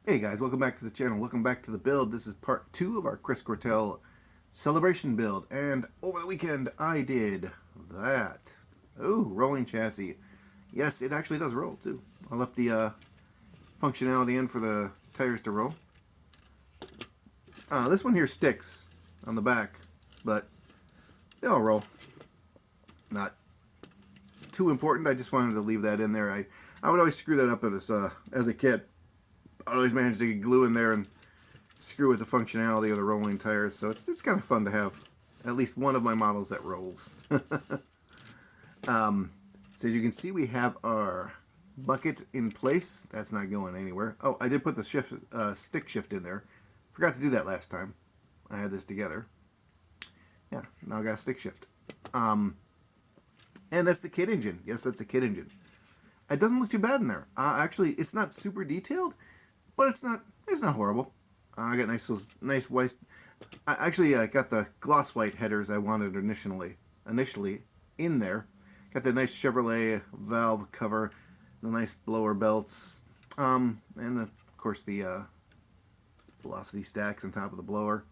Hey guys, welcome back to the channel. Welcome back to the build. This is part 2 of our Chris Cortell celebration build. And over the weekend, I did that. Ooh, rolling chassis. Yes, it actually does roll too. I left the functionality in for the tires to roll. This one here sticks on the back, but they all roll. Not too important. I just wanted to leave that in there. I would always screw that up as a kid. I always managed to get glue in there and screw with the functionality of the rolling tires, so it's kind of fun to have at least one of my models that rolls. So as you can see, we have our bucket in place. That's not going anywhere. Oh, I did put the stick shift in there. Forgot to do that last time I had this together. Yeah, now I got a stick shift. And that's the kit engine. Yes, that's a kit engine. It doesn't look too bad in there. Actually, it's not super detailed, but it's not horrible. I got nice white. I got the gloss white headers I wanted initially in there. Got the nice Chevrolet valve cover, the nice blower belts, and of course the velocity stacks on top of the blower.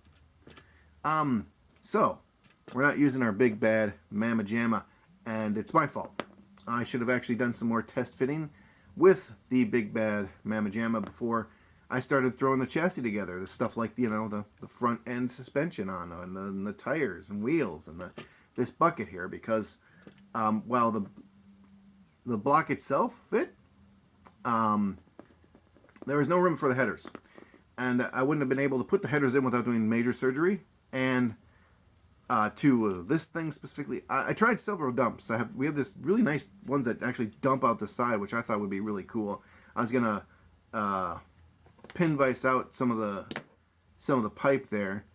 So we're not using our big bad Mamma Jamma, and it's my fault. I should have actually done some more test fitting with the big bad Mamma Jamma before I started throwing the chassis together. The stuff like, you know, the front end suspension on, and the tires and wheels, and this bucket here, because while the block itself fit, there was no room for the headers, and I wouldn't have been able to put the headers in without doing major surgery. And this thing specifically, I tried several dumps. We have this really nice ones that actually dump out the side, which I thought would be really cool. I was gonna pin vise out some of the pipe there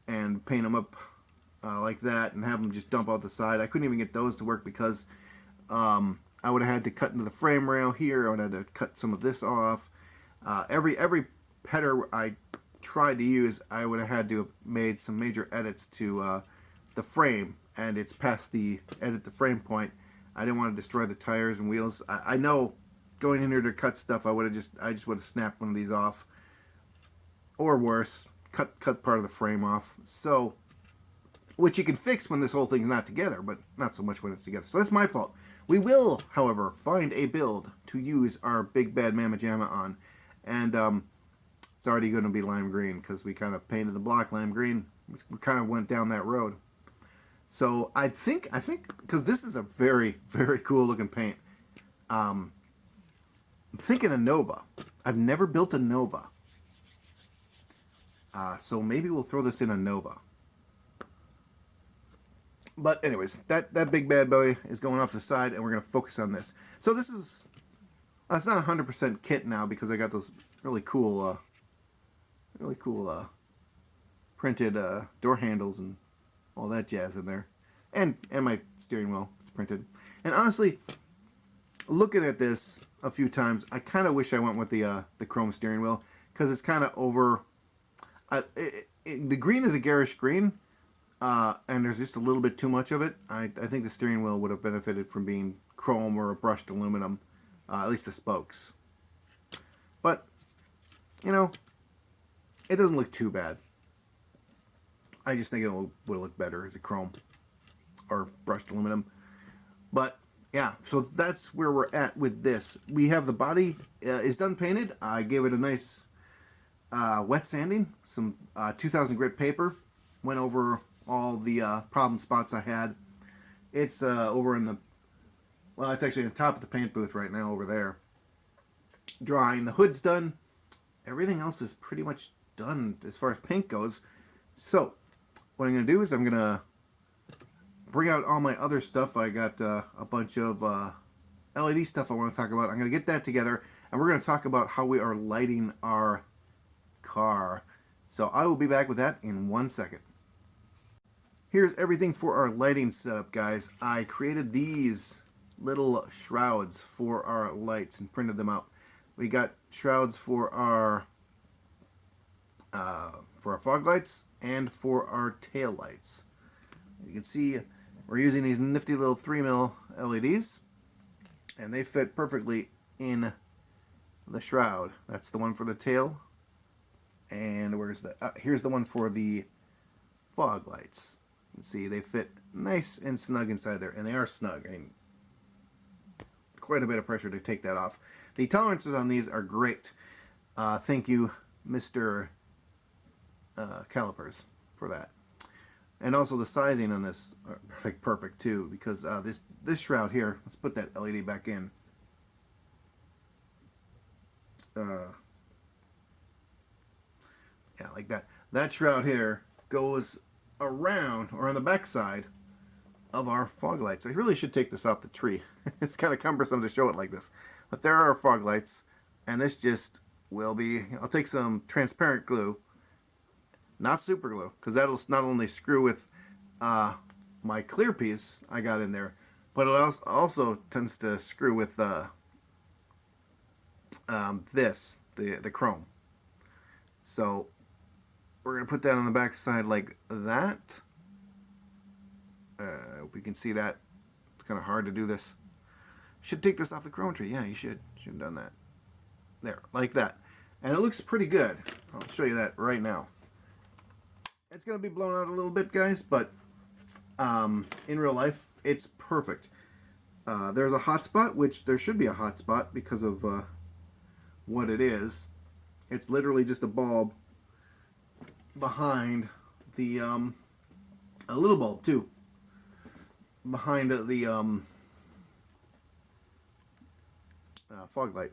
and paint them up like that, and have them just dump out the side. I couldn't even get those to work because I would have had to cut into the frame rail here. I would have had to cut some of this off. Every header I tried to use, I would have had to have made some major edits to the frame, and it's past the edit the frame point. I didn't want to destroy the tires and wheels. I know going in here to cut stuff, I just would have snapped one of these off, or worse, cut part of the frame off. So, which you can fix when this whole thing's not together, but not so much when it's together. So that's my fault. We will, however, find a build to use our big bad Mamma Jamma on, and it's already going to be lime green because we kind of painted the block lime green. We kind of went down that road. So I think because this is a very, very cool looking paint. I'm thinking a Nova. I've never built a Nova. So maybe we'll throw this in a Nova. But anyways, that big bad boy is going off the side, and we're going to focus on this. So this is, it's not 100% kit now because I got those really cool printed door handles and all that jazz in there, and my steering wheel is printed. And honestly, looking at this a few times, I kind of wish I went with the chrome steering wheel, because it's kind of over. The green is a garish green, and there's just a little bit too much of it. I think the steering wheel would have benefited from being chrome or a brushed aluminum, at least the spokes. But you know, it doesn't look too bad. I just think it would have looked better as a chrome or brushed aluminum. But yeah, so that's where we're at with this. We have the body is done painted. I gave it a nice wet sanding, some 2000 grit paper. Went over all the problem spots I had. It's over in the, well, it's actually on top of the paint booth right now over there. Drying. The hood's done. Everything else is pretty much done as far as paint goes. So what I'm going to do is I'm going to bring out all my other stuff. I got a bunch of LED stuff I want to talk about. I'm going to get that together, and we're going to talk about how we are lighting our car. So I will be back with that in 1 second. Here's everything for our lighting setup, guys. I created these little shrouds for our lights and printed them out. We got shrouds for our fog lights and for our tail lights. You can see we're using these nifty little 3mm LEDs, and they fit perfectly in the shroud. That's the one for the tail. And where's the... here's the one for the fog lights. You can see they fit nice and snug inside there. And they are snug. I mean, quite a bit of pressure to take that off. The tolerances on these are great. Thank you, Mr. Calipers, for that. And also the sizing on this are like perfect too, because this shroud here, let's put that LED back in. Yeah, like that. That shroud here goes around or on the back side of our fog lights. I really should take this off the tree. It's kind of cumbersome to show it like this. But there are our fog lights, and this just will be... I'll take some transparent glue, not super glue, because that'll not only screw with my clear piece I got in there, but it also tends to screw with the chrome. So we're going to put that on the back side like that. Hope you can see that. It's kind of hard to do this. Should take this off the chrome tree. Yeah, you should. Should have done that. There, like that. And it looks pretty good. I'll show you that right now. It's going to be blown out a little bit, guys, but in real life, it's perfect. There's a hot spot, which there should be a hot spot because of what it is. It's literally just a bulb behind the, a little bulb too, behind the fog light.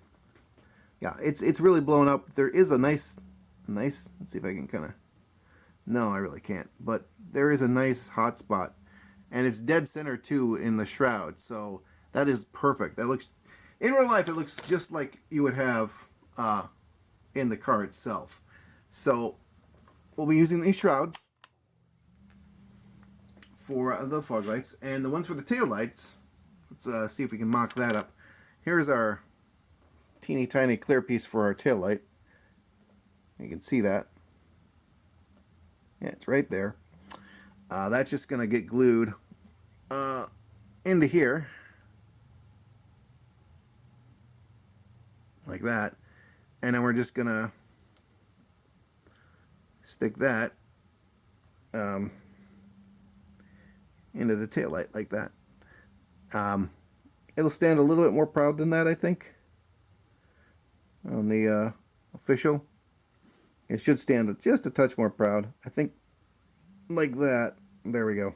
Yeah, it's really blown up. There is a nice, let's see if I can kind of, no, I really can't, but there is a nice hot spot, and it's dead center too in the shroud, so that is perfect. That looks, in real life, it looks just like you would have in the car itself. So we'll be using these shrouds for the fog lights, and the ones for the tail lights, let's see if we can mock that up. Here's our teeny tiny clear piece for our tail light. You can see that. Yeah, it's right there. That's just going to get glued into here. Like that. And then we're just going to stick that into the tail light like that. It'll stand a little bit more proud than that, I think. On the official. It should stand just a touch more proud. I think like that. There we go.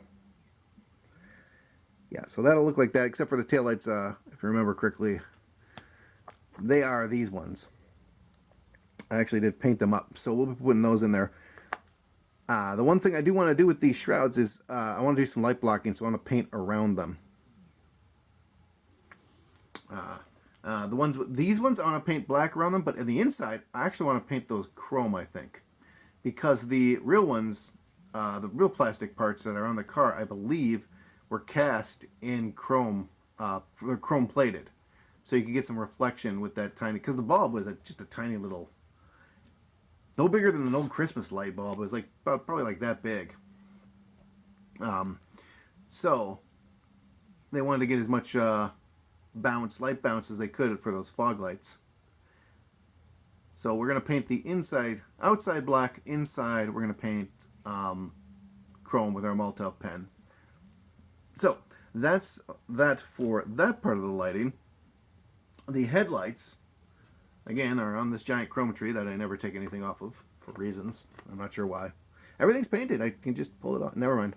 Yeah, so that'll look like that, except for the taillights, if you remember correctly, they are these ones. I actually did paint them up, so we'll be putting those in there. The one thing I do want to do with these shrouds is I want to do some light blocking, so I want to paint around them. These ones I want to paint black around them, but in the inside, I actually want to paint those chrome, I think. Because the real ones, the real plastic parts that are on the car, I believe, were cast in chrome, they're chrome plated. So you can get some reflection with that tiny, because the bulb was just a tiny little, no bigger than an old Christmas light bulb. It was like, probably like that big. So, they wanted to get as much light bounce as they could for those fog lights. So we're going to paint the outside black, inside we're going to paint chrome with our Multi pen. So that's that for that part of the lighting. The headlights, again, are on this giant chrome tree that I never take anything off of for reasons. I'm not sure why. Everything's painted. I can just pull it off. Never mind.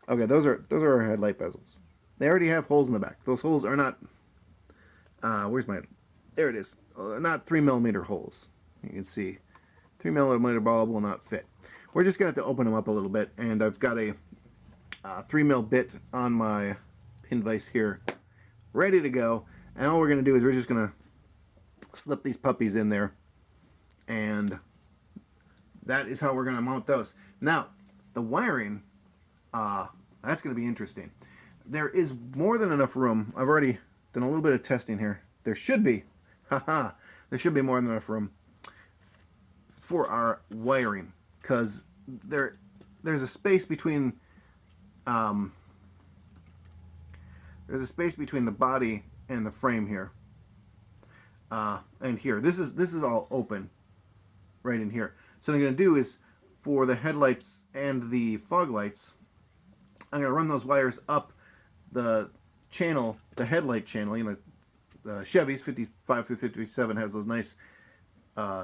Okay, those are our headlight bezels. They already have holes in the back. Those holes are not, there it is. They're not 3mm holes. You can see 3mm bulb will not fit. We're just going to have to open them up a little bit, and I've got a 3mm bit on my pin vise here, ready to go. And all we're going to do is we're just going to slip these puppies in there, and that is how we're going to mount those. Now, the wiring, that's going to be interesting. There is more than enough room. I've already done a little bit of testing here. There should be, there should be more than enough room for our wiring, because there's a space between the body and the frame here. And here, this is all open right in here. So what I'm going to do is, for the headlights and the fog lights, I'm going to run those wires up the channel, the headlight channel. You know, the Chevy's 55 through 57 has those nice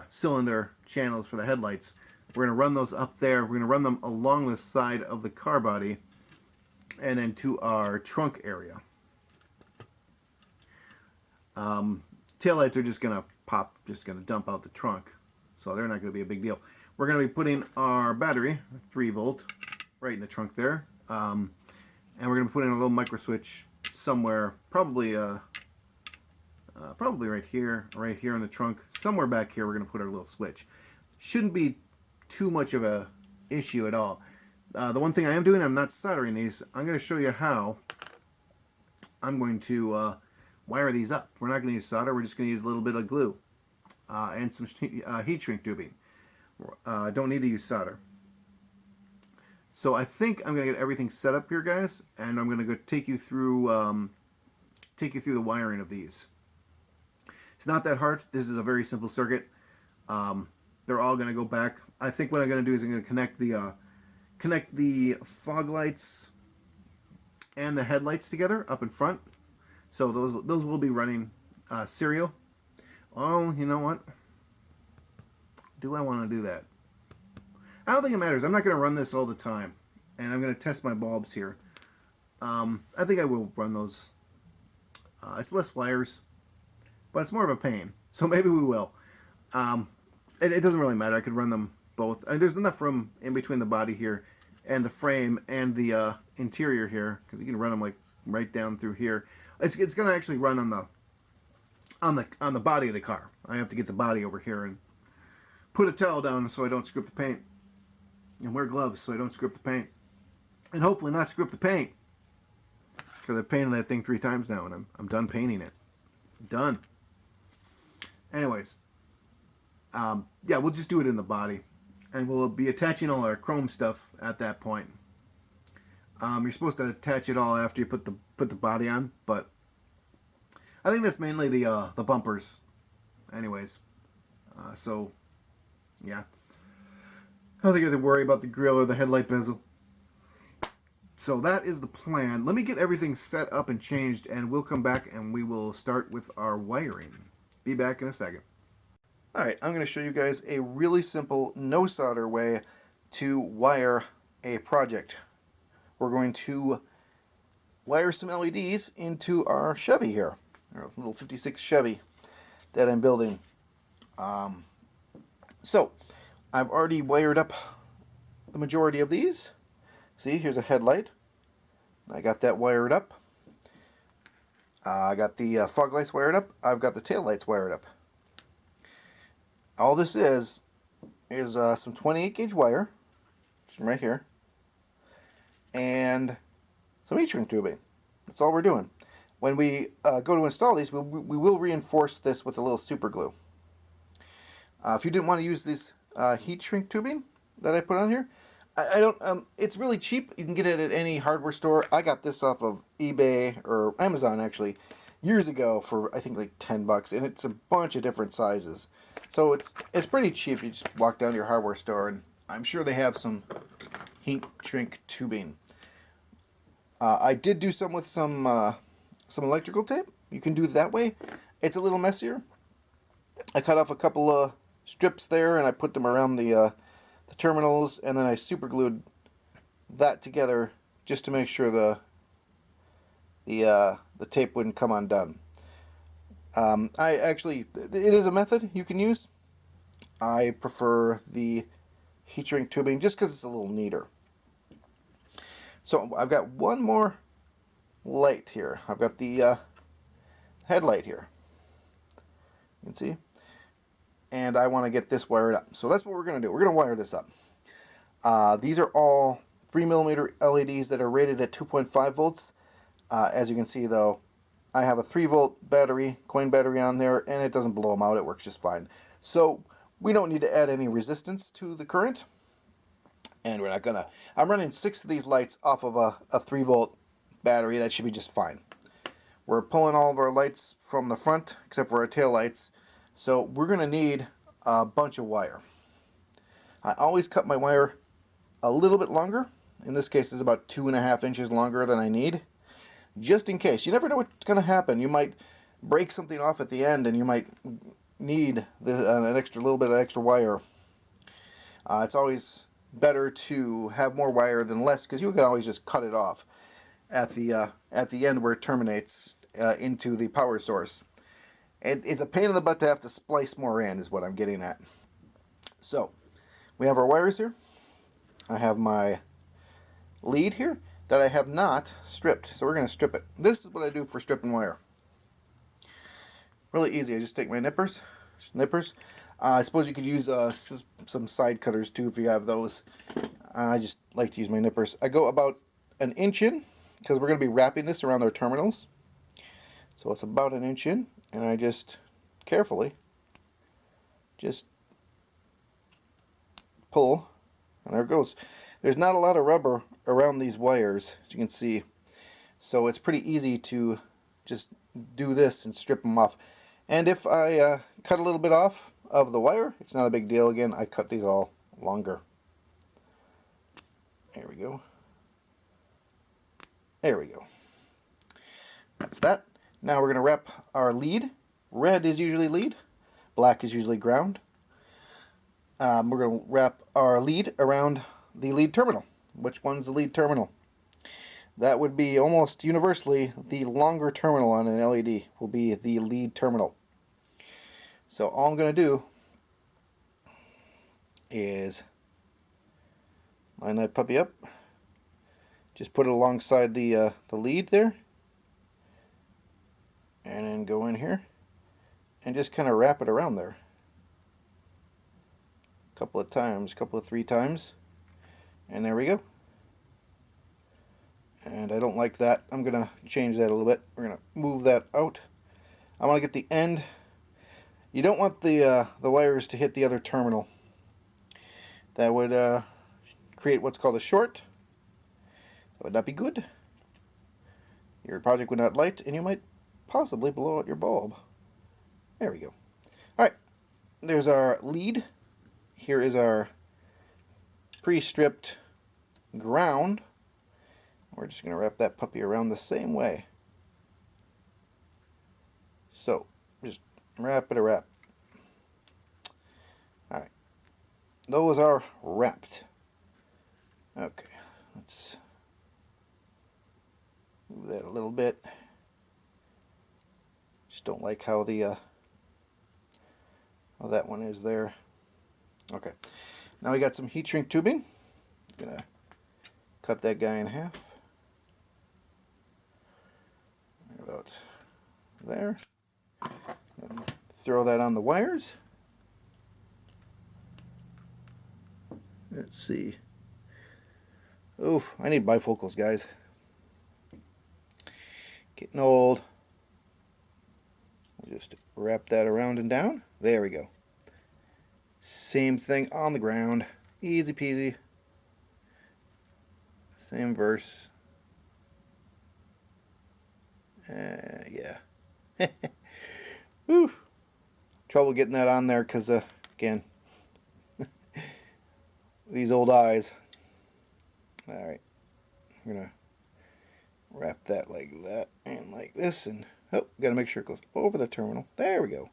cylinder channels for the headlights. We're going to run those up there. We're going to run them along the side of the car body and then to our trunk area. Taillights are just going to pop, just going to dump out the trunk. So they're not going to be a big deal. We're going to be putting our battery, 3 volt, right in the trunk there. And we're going to put in a little micro switch somewhere, probably right here in the trunk. Somewhere back here, we're going to put our little switch. Shouldn't be too much of a issue at all. The one thing I am doing, I'm not soldering these. I'm going to show you how I'm going to wire these up. We're not going to use solder. We're just going to use a little bit of glue and some heat shrink tubing. Don't need to use solder. So I think I'm going to get everything set up here, guys, and I'm going to go take you through the wiring of these. It's not that hard. This is a very simple circuit. They're all going to go back. I think what I'm going to do is I'm going to connect the fog lights and the headlights together up in front. So those will be running serial. Oh, you know what? Do I want to do that? I don't think it matters. I'm not going to run this all the time. And I'm going to test my bulbs here. I think I will run those. It's less wires, but it's more of a pain. So maybe we will. It doesn't really matter. I could run them both. And there's enough room in between the body here and the frame and the interior here, because you can run them like right down through here. It's going to actually run on the body of the car. I have to get the body over here and put a towel down so I don't screw up the paint, and wear gloves so I don't screw up the paint, and hopefully not screw up the paint, because I've painted that thing 3 times now and I'm done painting it. Done. Anyways, yeah, we'll just do it in the body, and we'll be attaching all our chrome stuff at that point. You're supposed to attach it all after you put the body on, but I think that's mainly the bumpers. Anyways, so yeah, I don't think I have to worry about the grill or the headlight bezel. So that is the plan. Let me get everything set up and changed, and we'll come back and we will start with our wiring. Be back in a second. Alright, I'm going to show you guys a really simple, no solder way to wire a project. We're going to wire some LEDs into our Chevy here, our little 56 Chevy that I'm building. So, I've already wired up the majority of these. See, here's a headlight. I got that wired up. I got the fog lights wired up. I've got the tail lights wired up. All this is some 28 gauge wire, right here, and some heat shrink tubing. That's all we're doing. When we go to install these, we will reinforce this with a little super glue. If you didn't want to use this heat shrink tubing that I put on here, I don't. It's really cheap. You can get it at any hardware store. I got this off of eBay or Amazon actually years ago for I think like $10, and it's a bunch of different sizes. So it's pretty cheap. You just walk down to your hardware store, and I'm sure they have some heat shrink tubing. I did do some with some electrical tape. You can do it that way. It's a little messier. I cut off a couple of strips there, and I put them around the terminals, and then I super glued that together just to make sure the tape wouldn't come undone. It is a method you can use. I prefer the heat shrink tubing just because it's a little neater. So I've got one more light here. I've got the headlight here. You can see. And I want to get this wired up. So that's what we're going to do. We're going to wire this up. These are all 3mm LEDs that are rated at 2.5 volts. As you can see, though, I have a 3-volt battery, coin battery on there, and it doesn't blow them out. It works just fine. So we don't need to add any resistance to the current. And we're not going to... I'm running 6 of these lights off of a 3-volt battery. That should be just fine. We're pulling all of our lights from the front, except for our tail lights. So we're going to need a bunch of wire. I always cut my wire a little bit longer. In this case, it's about 2.5 inches longer than I need. Just in case. You never know what's going to happen. You might break something off at the end and you might need an extra little bit of extra wire. It's always better to have more wire than less, because you can always just cut it off at the end where it terminates into the power source. It's a pain in the butt to have to splice more in, is what I'm getting at. So we have our wires here. I have my lead here that I have not stripped, so we're going to strip it. This is what I do for stripping wire. Really easy. I just take my nippers. I suppose you could use some side cutters too if you have those. I just like to use my nippers. I go about 1 inch in, because we're going to be wrapping this around our terminals. So it's about 1 inch in, and I just carefully just pull, and there it goes. There's not a lot of rubber around these wires, as you can see, so it's pretty easy to just do this and strip them off. And if I cut a little bit off of the wire, it's not a big deal. Again, I cut these all longer. There we go. There we go. That's that. Now we're going to wrap our lead. Red is usually lead. Black is usually ground. We're going to wrap our lead around the lead terminal. Which one's the lead terminal? That would be almost universally the longer terminal on an LED will be the lead terminal. So all I'm going to do is line that puppy up. Just put it alongside the lead there, and then go in here and just kind of wrap it around there. A couple of times, 3 times, and there we go. And I don't like that. I'm gonna change that a little bit. We're gonna move that out. I want to get the end. You don't want the wires to hit the other terminal. That would create what's called a short. That would not be good. Your project would not light, and you might possibly blow out your bulb. There we go. Alright, there's our lead. Here is our pre-stripped ground. We're just going to wrap that puppy around the same way. So, just wrap it around. Alright, those are wrapped. Okay, let's move that a little bit. Just don't like how how that one is there. Okay, now we got some heat shrink tubing. Gonna cut that guy in half. About there. And throw that on the wires. Let's see. Oof, I need bifocals, guys. Getting old. We'll just wrap that around and down. There we go. Same thing on the ground. Easy peasy. Same verse. Yeah. Whew. Trouble getting that on there because, again, these old eyes. Alright. I'm going to wrap that like that and like this. And, oh, got to make sure it goes over the terminal. There we go.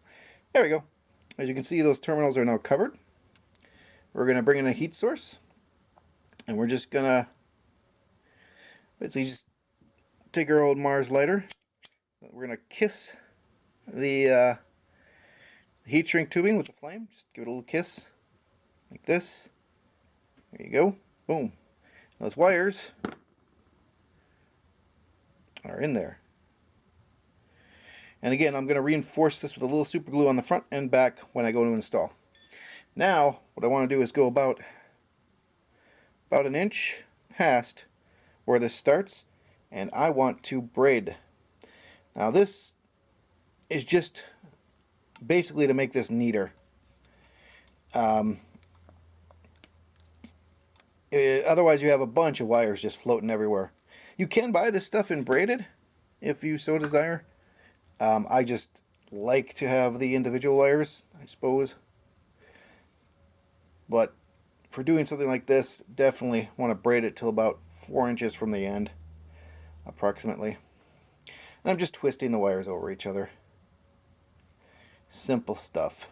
There we go. As you can see, those terminals are now covered. We're going to bring in a heat source. And we're just going to basically just take our old Mars lighter. We're going to kiss the heat shrink tubing with the flame. Just give it a little kiss. Like this. There you go. Boom. Those wires are in there. And again, I'm going to reinforce this with a little super glue on the front and back when I go to install. Now, what I want to do is go about 1 inch past where this starts, and I want to braid. Now this is just basically to make this neater. Otherwise you have a bunch of wires just floating everywhere. You can buy this stuff in braided, if you so desire. I just like to have the individual wires, I suppose. But for doing something like this, definitely want to braid it till about 4 inches from the end, approximately. And I'm just twisting the wires over each other. Simple stuff.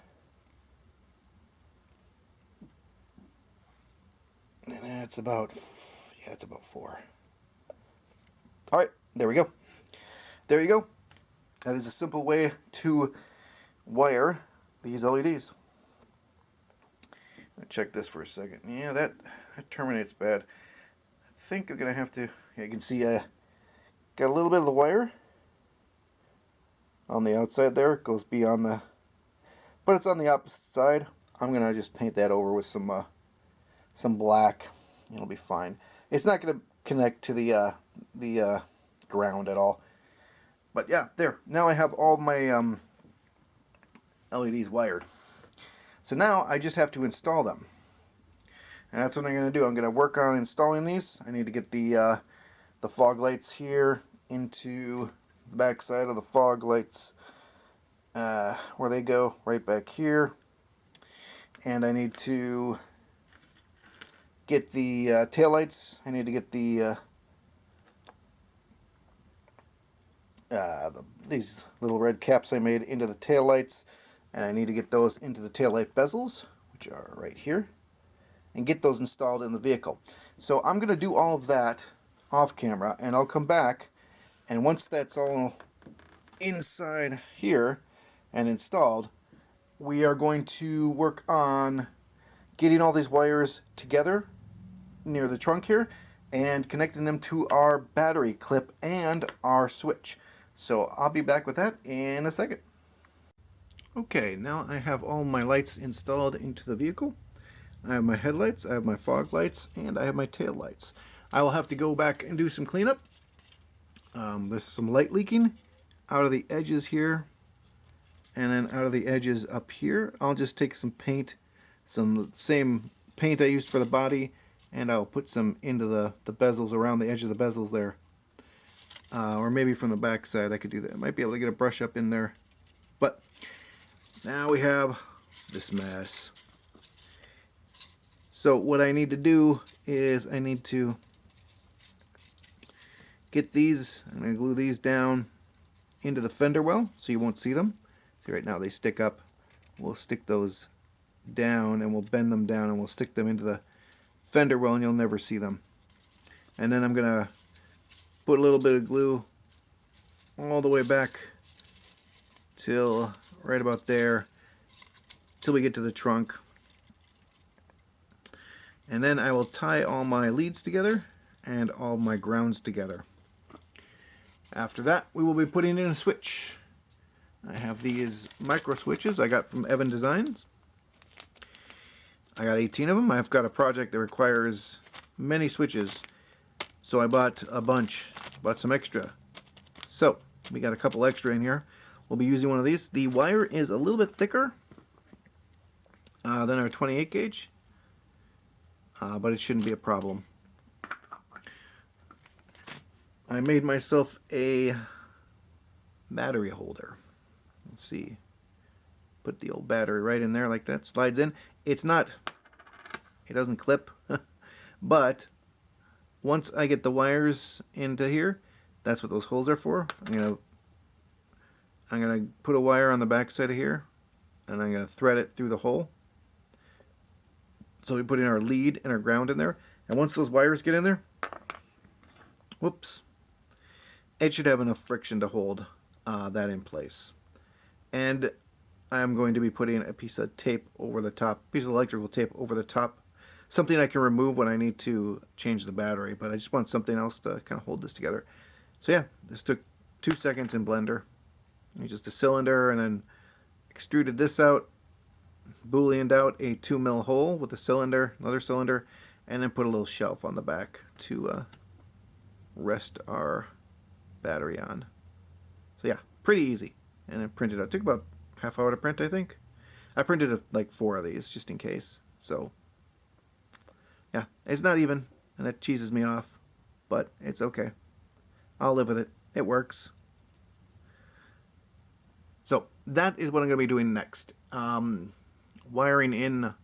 And it's about 4. All right, there we go. There you go. That is a simple way to wire these LEDs. Check this for a second. Yeah, that terminates bad. I think I'm gonna have to. Yeah, you can see got a little bit of the wire on the outside there. It goes beyond the, but it's on the opposite side. I'm gonna just paint that over with some black. It'll be fine. It's not gonna connect to the ground at all. But yeah, there. Now I have all my LEDs wired. So now I just have to install them. And that's what I'm going to do. I'm going to work on installing these. I need to get the fog lights here into the back side of the fog lights where they go, right back here. And I need to get the tail lights. I need to get these little red caps I made into the tail lights, and I need to get those into the tail light bezels, which are right here, and get those installed in the vehicle. So I'm going to do all of that off camera, and I'll come back, and once that's all inside here and installed, we are going to work on getting all these wires together near the trunk here and connecting them to our battery clip and our switch. So I'll be back with that in a second. Okay, now I have all my lights installed into the vehicle. I have my headlights, I have my fog lights, and I have my tail lights. I will have to go back and do some cleanup. There's some light leaking out of the edges here, and then out of the edges up here. I'll just take some paint, some same paint I used for the body, and I'll put some into the bezels, around the edge of the bezels there. Or maybe from the back side I could do that. I might be able to get a brush up in there. But now we have this mess. So what I need to do is I need to get these, I'm going to glue these down into the fender well so you won't see them. See, right now they stick up. We'll stick those down and we'll bend them down and we'll stick them into the fender well and you'll never see them. And then I'm going to put a little bit of glue all the way back till right about there till we get to the trunk. And then I will tie all my leads together and all my grounds together. After that, we will be putting in a switch. I have these micro switches I got from Evan Designs. I got 18 of them. I've got a project that requires many switches, so I bought a bunch, bought some extra. So we got a couple extra in here. We'll be using one of these. The wire is a little bit thicker than our 28 gauge, but it shouldn't be a problem. I made myself a battery holder. Let's see. Put the old battery right in there like that. Slides in. It's not, it doesn't clip, but once I get the wires into here, that's what those holes are for. I'm gonna put a wire on the back side of here, and I'm gonna thread it through the hole. So we put in our lead and our ground in there, and once those wires get in there, whoops, it should have enough friction to hold that in place. And I'm going to be putting a piece of tape over the top, piece of electrical tape over the top, something I can remove when I need to change the battery, but I just want something else to kind of hold this together. So yeah, this took 2 seconds in Blender. Just a cylinder, and then extruded this out, booleaned out a 2mm hole with a cylinder, another cylinder, and then put a little shelf on the back to rest our battery on. So yeah, pretty easy. And it printed out. It took about half hour to print, I think. I printed like 4 of these just in case. So yeah, it's not even, and it cheeses me off, but it's okay. I'll live with it. It works. that is what I'm going to be doing next. Wiring in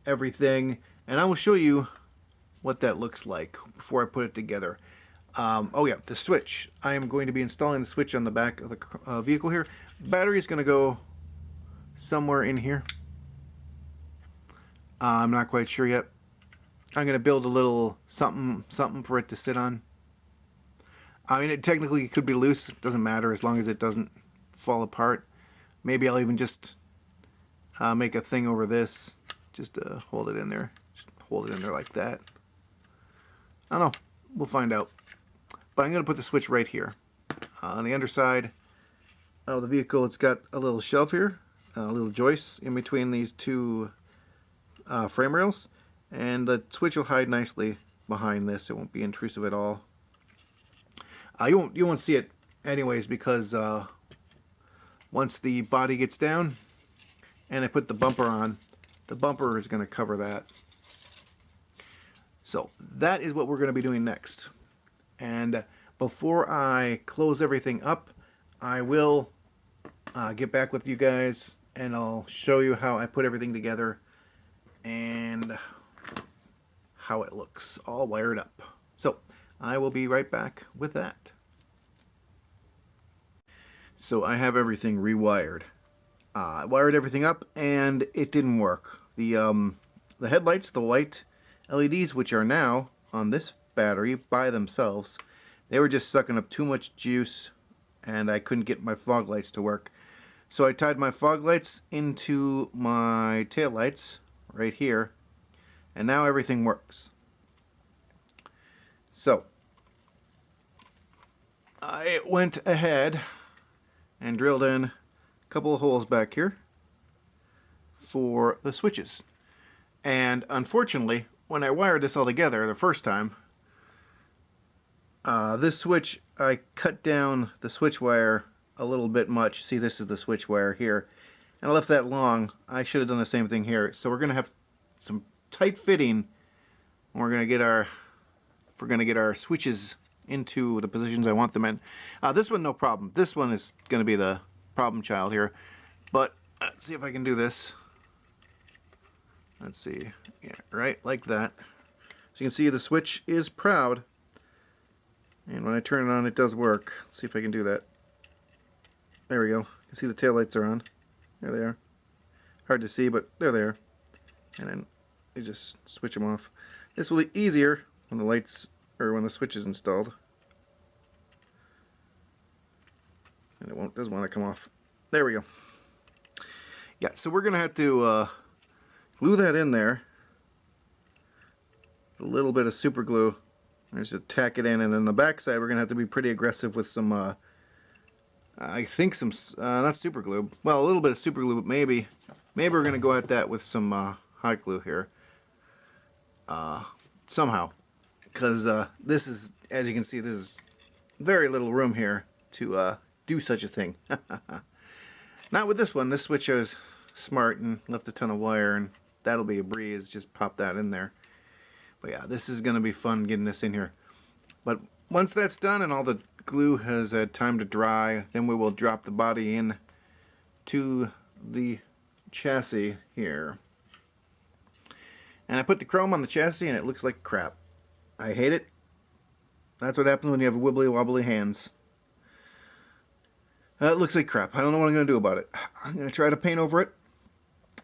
everything, and I will show you what that looks like before I put it together. Oh yeah, the switch. I am going to be installing the switch on the back of the vehicle here. Battery is going to go somewhere in here. I'm not quite sure yet. I'm going to build a little something for it to sit on. I mean, it technically could be loose. It doesn't matter as long as it doesn't fall apart. Maybe I'll even just make a thing over this just to hold it in there. Just hold it in there like that. I don't know. We'll find out. But I'm going to put the switch right here. On the underside of the vehicle, it's got a little shelf here, a little joist in between these two frame rails. And the switch will hide nicely behind this. It won't be intrusive at all. You won't see it anyways because once the body gets down and I put the bumper on, the bumper is going to cover that. So that is what we're going to be doing next. And before I close everything up, I will get back with you guys and I'll show you how I put everything together and how it looks all wired up. So I will be right back with that. So I have everything rewired. I wired everything up and it didn't work. The headlights, the white LEDs, which are now on this battery by themselves, they were just sucking up too much juice and I couldn't get my fog lights to work. So I tied my fog lights into my tail lights right here, and now everything works. So I went ahead and drilled in a couple of holes back here for the switches. And unfortunately, when I wired this all together the first time, this switch, I cut down the switch wire a little bit much. See, this is the switch wire here. And I left that long. I should have done the same thing here. So we're going to have some tight fitting. We're going to get our, if we're going to get our switches into the positions I want them in. This one, no problem. This one is going to be the problem child here. But let's see if I can do this. Let's see. Yeah, right like that. So you can see the switch is proud. And when I turn it on, it does work. Let's see if I can do that. There we go. You can see the taillights are on. There they are. Hard to see, but there they are. And then you just switch them off. This will be easier when the lights, or when the switch is installed. And it doesn't want to come off. There we go. Yeah, so we're going to have to glue that in there. A little bit of super glue. Just tack it in, and then the back side we're going to have to be pretty aggressive with some I think some, not super glue, well, a little bit of super glue, but maybe we're going to go at that with some hot glue here, somehow, because this is, as you can see, this is very little room here to do such a thing. Not with this one. This switch was smart and left a ton of wire, and that'll be a breeze, just pop that in there. But yeah, this is going to be fun getting this in here. But once that's done and all the glue has had time to dry, then we will drop the body in to the chassis here. And I put the chrome on the chassis and it looks like crap. I hate it. That's what happens when you have wibbly wobbly hands. It looks like crap. I don't know what I'm going to do about it. I'm going to try to paint over it.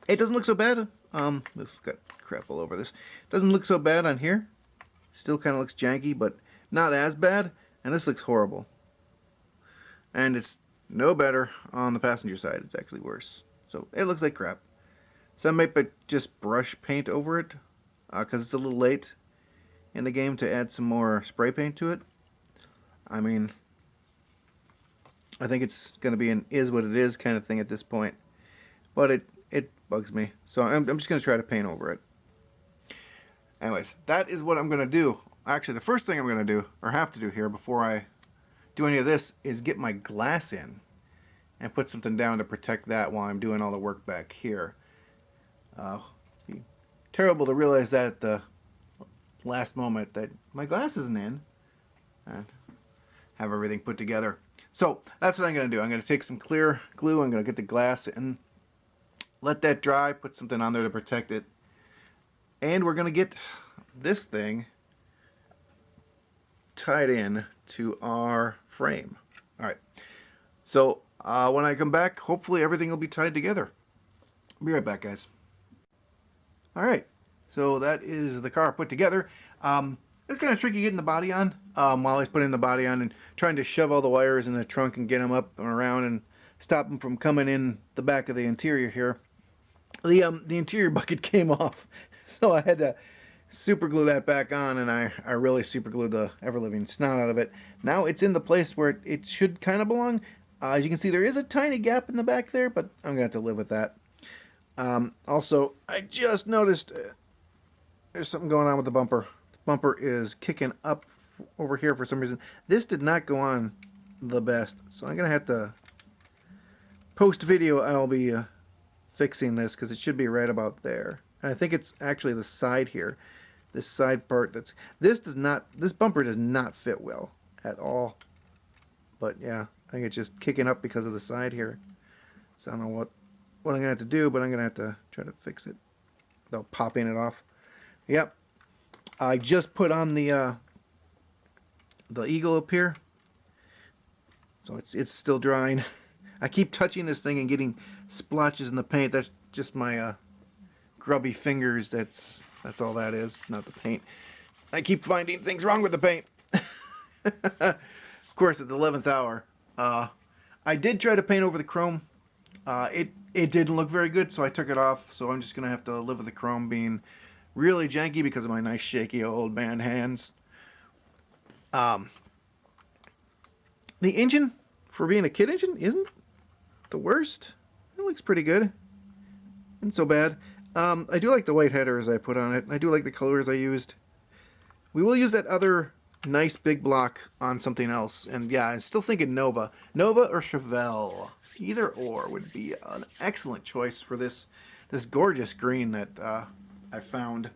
It doesn't look so bad. We've got crap all over this. Doesn't look so bad on here. Still kind of looks janky, but not as bad. And this looks horrible. And it's no better on the passenger side. It's actually worse. So it looks like crap. So I might just brush paint over it, because it's a little late in the game to add some more spray paint to it. I mean, I think it's going to be an is what it is kind of thing at this point. But it bugs me. So I'm just going to try to paint over it. Anyways, that is what I'm going to do. Actually, the first thing I'm going to do, or have to do here before I do any of this, is get my glass in and put something down to protect that while I'm doing all the work back here. Terrible to realize that at the last moment that my glass isn't in and have everything put together. So that's what I'm going to do. I'm going to take some clear glue. I'm going to get the glass and let that dry. Put something on there to protect it. And we're going to get this thing tied in to our frame. All right. So when I come back, hopefully everything will be tied together. Be right back, guys. All right. So that is the car put together. It's kind of tricky getting the body on while I was putting the body on and trying to shove all the wires in the trunk and get them up and around and stop them from coming in the back of the interior here. The interior bucket came off, so I had to super glue that back on, and I really super glued the ever-living snot out of it. Now it's in the place where it should kind of belong. As you can see, there is a tiny gap in the back there, but I'm going to have to live with that. Also, I just noticed there's something going on with the bumper. The bumper is kicking up over here for some reason. This did not go on the best, so I'm going to have to post video. I'll be fixing this because it should be right about there. And I think it's actually the side here. This side part this bumper does not fit well at all. But yeah, I think it's just kicking up because of the side here. So I don't know what I'm going to have to do, but I'm going to have to try to fix it without popping it off. Yep. I just put on the eagle up here. So it's still drying. I keep touching this thing and getting splotches in the paint. That's just my grubby fingers. That's all that is. It's not the paint. I keep finding things wrong with the paint. Of course, at the 11th hour. I did try to paint over the chrome. It didn't look very good, so I took it off. So I'm just going to have to live with the chrome being really janky because of my nice shaky old man hands. The engine, for being a kit engine, isn't the worst. It looks pretty good. Isn't so bad. I do like the white headers I put on it. I do like the colors I used. We will use that other nice big block on something else. And yeah, I'm still thinking Nova. Nova or Chevelle. Either or would be an excellent choice for this gorgeous green that I found.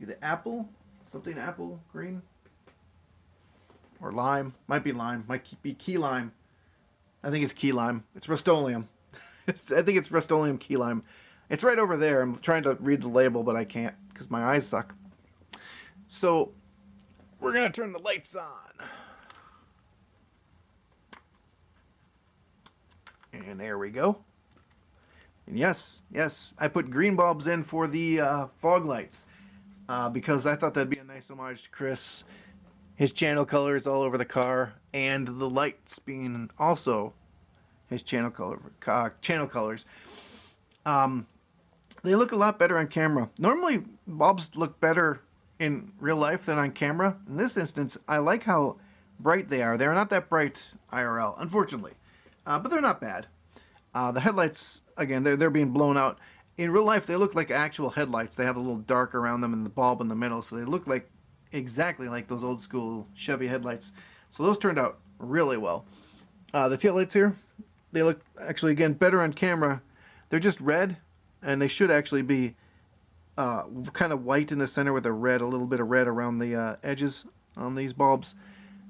Is it apple? Something apple green? Or lime? Might be lime. Might be key lime. I think it's key lime. It's Rust-Oleum. I think it's Rust-Oleum key lime. It's right over there. I'm trying to read the label, but I can't because my eyes suck. So we're going to turn the lights on. And there we go. And yes, I put green bulbs in for the fog lights because I thought that'd be a nice homage to Chris. His channel colors all over the car, and the lights being also his channel colors. They look a lot better on camera. Normally, bulbs look better in real life than on camera. In this instance, I like how bright they are. They're not that bright IRL, unfortunately, but they're not bad. The headlights, again, they're being blown out. In real life, they look like actual headlights. They have a little dark around them and the bulb in the middle, so they look like exactly like those old school Chevy headlights. So those turned out really well. The taillights here, they look actually, again, better on camera. They're just red, and they should actually be kind of white in the center with a little bit of red around the edges on these bulbs.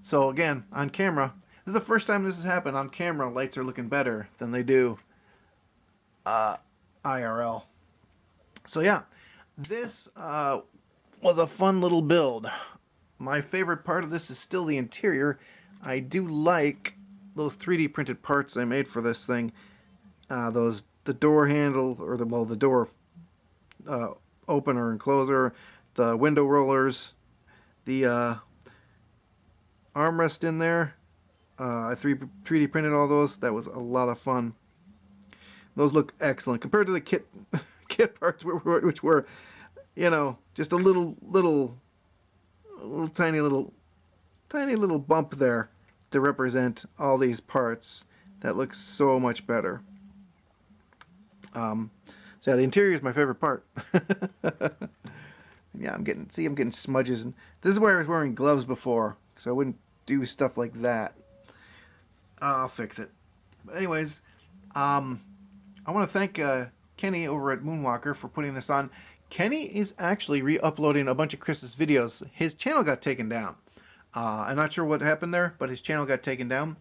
So again, on camera, this is the first time this has happened. On camera, lights are looking better than they do IRL. So yeah, this was a fun little build. My favorite part of this is still the interior. I do like those 3D printed parts I made for this thing. The door handle, or the door opener and closer, the window rollers, the armrest in there. I 3D printed all those. That was a lot of fun. Those look excellent compared to the kit parts, which were, just a little tiny little bump there to represent all these parts. That looks so much better. So yeah, the interior is my favorite part. Yeah, I'm getting smudges, and this is where I was wearing gloves before, so I wouldn't do stuff like that. I'll fix it. But anyways, I want to thank Kenny over at Moonwalker for putting this on. Kenny is actually re-uploading a bunch of Chris's videos. His channel got taken down. I'm not sure what happened there, but his channel got taken down.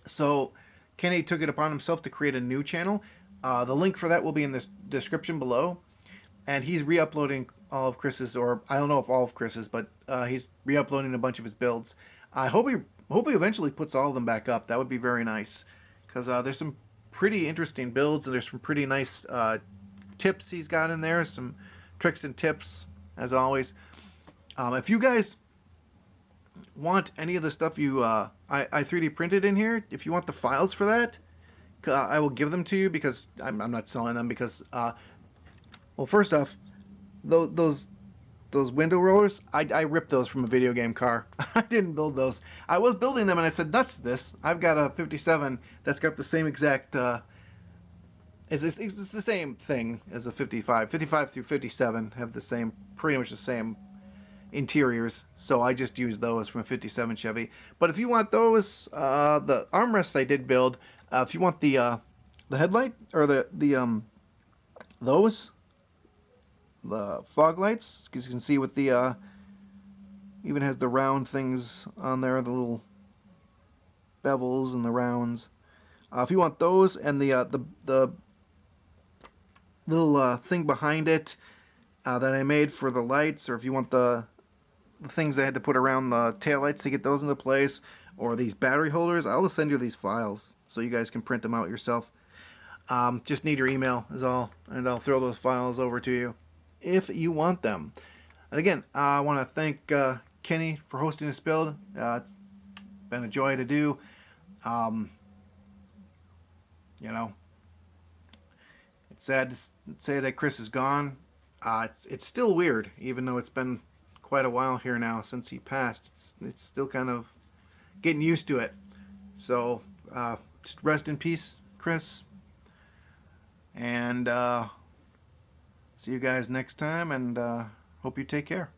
So Kenny took it upon himself to create a new channel. The link for that will be in the description below. And he's re-uploading all of Chris's, or I don't know if all of Chris's, but he's re-uploading a bunch of his builds. I hope he eventually puts all of them back up. That would be very nice, because there's some pretty interesting builds, and there's some pretty nice tips he's got in there, some tricks and tips, as always. If you guys want any of the stuff I 3D printed in here, if you want the files for that, I will give them to you, because I'm not selling them, because well, first off, those window rollers, I ripped those from a video game car. I didn't build those. I was building them, and I said, "Nuts this! I've got a 57 that's got the same exact. It's the same thing as a 55. 55 through 57 have the same, pretty much the same interiors. So I just used those from a 57 Chevy. But if you want those, the armrests I did build. If you want the headlight, or those, the fog lights, because you can see with the even has the round things on there, the little bevels and the rounds. If you want those, and the little thing behind it that I made for the lights, or if you want the things I had to put around the taillights to get those into place, or these battery holders, I'll send you these files so you guys can print them out yourself. Just need your email is all, and I'll throw those files over to you if you want them. And again, I want to thank Kenny for hosting this build. It's been a joy to do. You know, it's sad to say that Chris is gone. It's still weird, even though it's been quite a while here now since he passed. It's still kind of getting used to it. So just rest in peace, Chris. And see you guys next time, and hope you take care.